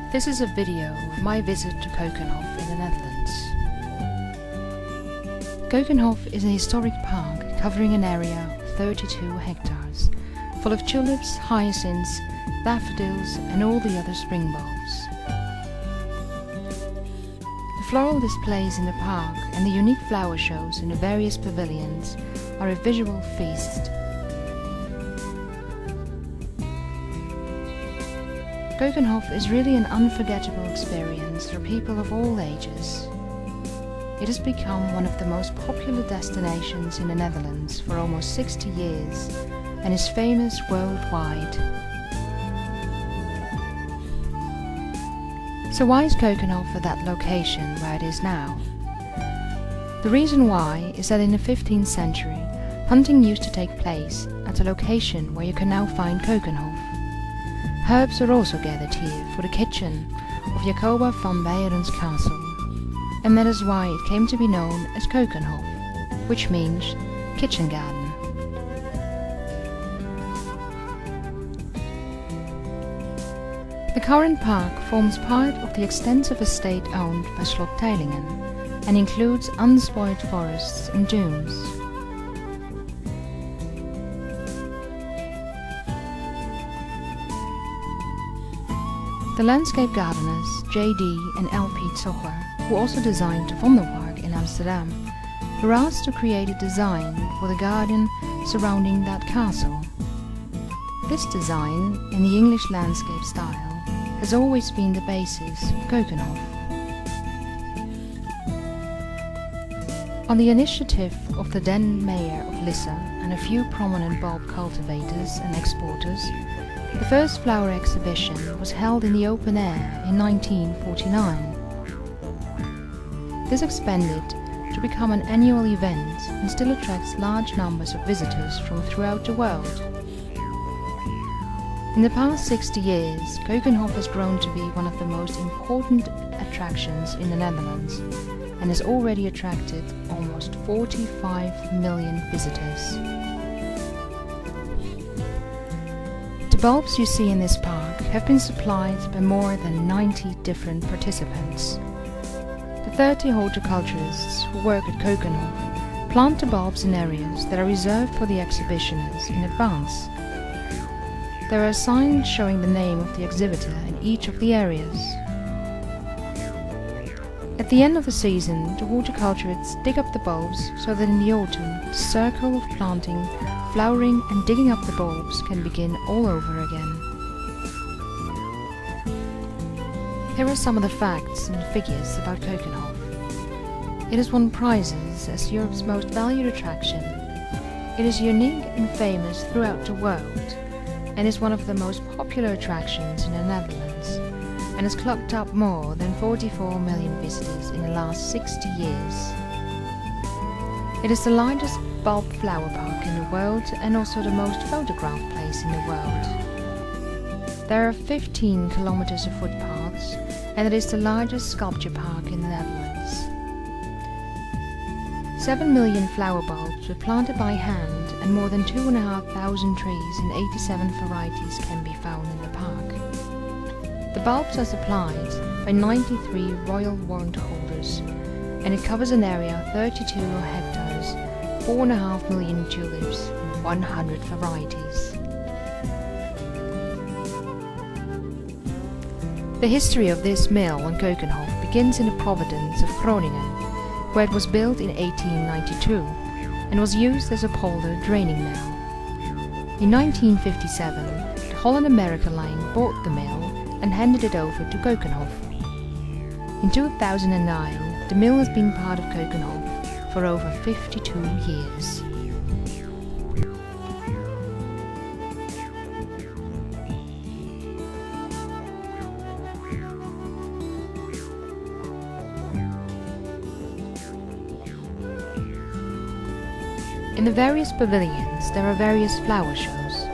This is a video of my visit to Keukenhof in the Netherlands. Keukenhof is a historic park covering an area of 32 hectares, full of tulips, hyacinths, daffodils and all the other spring bulbs. The floral displays in the park and the unique flower shows in the various pavilions are a visual feast. Keukenhof is really an unforgettable experience for people of all ages. It has become one of the most popular destinations in the Netherlands for almost 60 years and is famous worldwide. So why is Keukenhof at that location where it is now? The reason why is that in the 15th century, hunting used to take place at a location where you can now find Keukenhof. Herbs are also gathered here for the kitchen of Jacoba van Beyeren's castle, and that is why it came to be known as Keukenhof, which means kitchen garden. The current park forms part of the extensive estate owned by Slot Teylingen and includes unspoiled forests and dunes. The landscape gardeners J.D. and L.P. Zocher, who also designed the Vondelpark in Amsterdam, were asked to create a design for the garden surrounding that castle. This design, in the English landscape style, has always been the basis of Keukenhof. On the initiative of the then mayor of Lisse and a few prominent bulb cultivators and exporters, the first flower exhibition was held in the open air in 1949. This expanded to become an annual event and still attracts large numbers of visitors from throughout the world. In the past 60 years, Keukenhof has grown to be one of the most important attractions in the Netherlands and has already attracted almost 45 million visitors. The bulbs you see in this park have been supplied by more than 90 different participants. The 30 horticulturists who work at Keukenhof plant the bulbs in areas that are reserved for the exhibitioners in advance. There are signs showing the name of the exhibitor in each of the areas. At the end of the season, the horticulturists dig up the bulbs so that in the autumn the circle of planting, flowering and digging up the bulbs can begin all over again. Here are some of the facts and figures about Keukenhof. It has won prizes as Europe's most valued attraction. It is unique and famous throughout the world and is one of the most popular attractions in the Netherlands and has clocked up more than 44 million visitors in the last 60 years. It is the largest bulb flower park in the world and also the most photographed place in the world. There are 15 kilometers of footpaths and it is the largest sculpture park in the Netherlands. 7 million flower bulbs were planted by hand and more than 2,500 trees in 87 varieties can be found in the park. The bulbs are supplied by 93 royal warrant holders and it covers an area of 32 hectares, 4.5 million tulips and 100 varieties. The history of this mill on Keukenhof begins in the province of Groningen, where it was built in 1892 and was used as a polder draining mill. In 1957, the Holland-America Line bought the mill and handed it over to Keukenhof. In 2009, the mill has been part of Keukenhof for over 52 years. In the various pavilions there are various flower shows.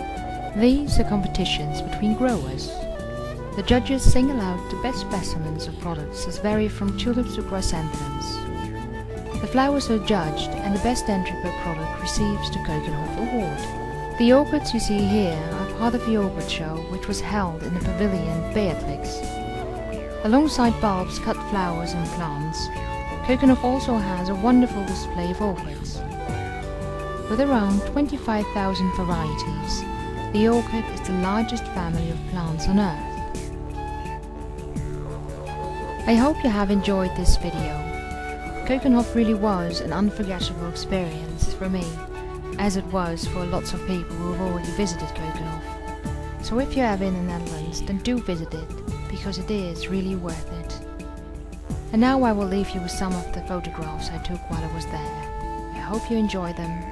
These are competitions between growers. The judges single out the best specimens of products that vary from tulips to chrysanthemums. The flowers are judged and the best entry per product receives the Keukenhof award. The orchids you see here are part of the orchid show which was held in the pavilion Beatrix. Alongside bulbs, cut flowers and plants, Keukenhof also has a wonderful display of orchids. With around 25,000 varieties, the orchid is the largest family of plants on Earth. I hope you have enjoyed this video. Keukenhof really was an unforgettable experience for me, as it was for lots of people who have already visited Keukenhof. So if you're ever in the Netherlands, then do visit it, because it is really worth it. And now I will leave you with some of the photographs I took while I was there. I hope you enjoy them.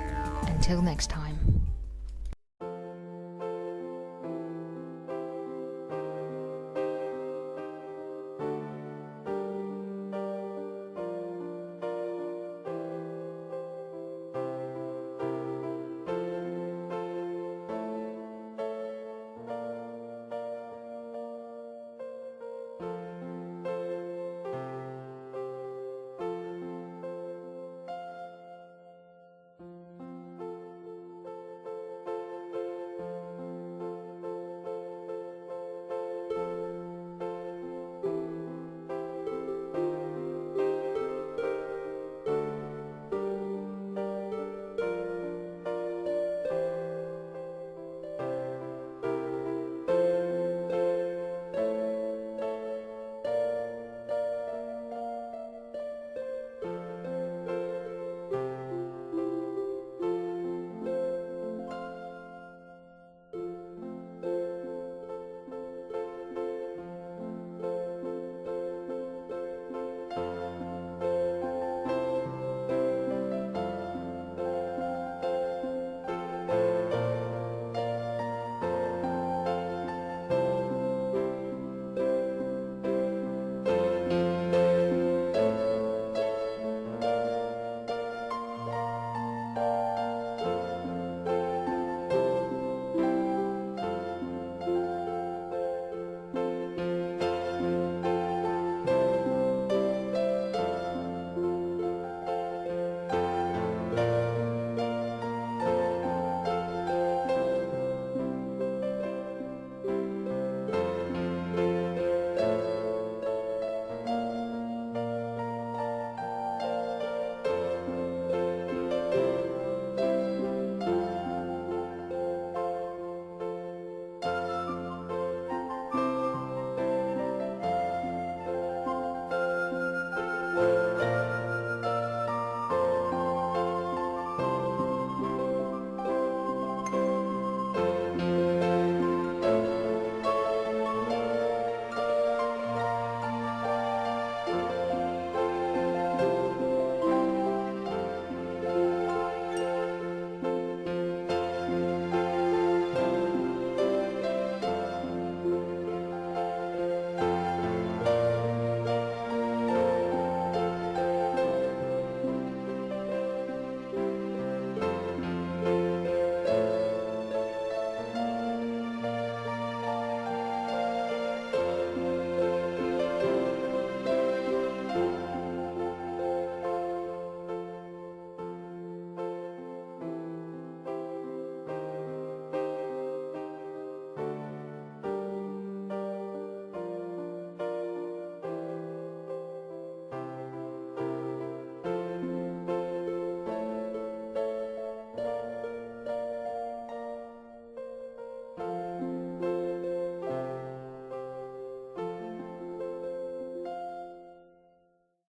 Until next time.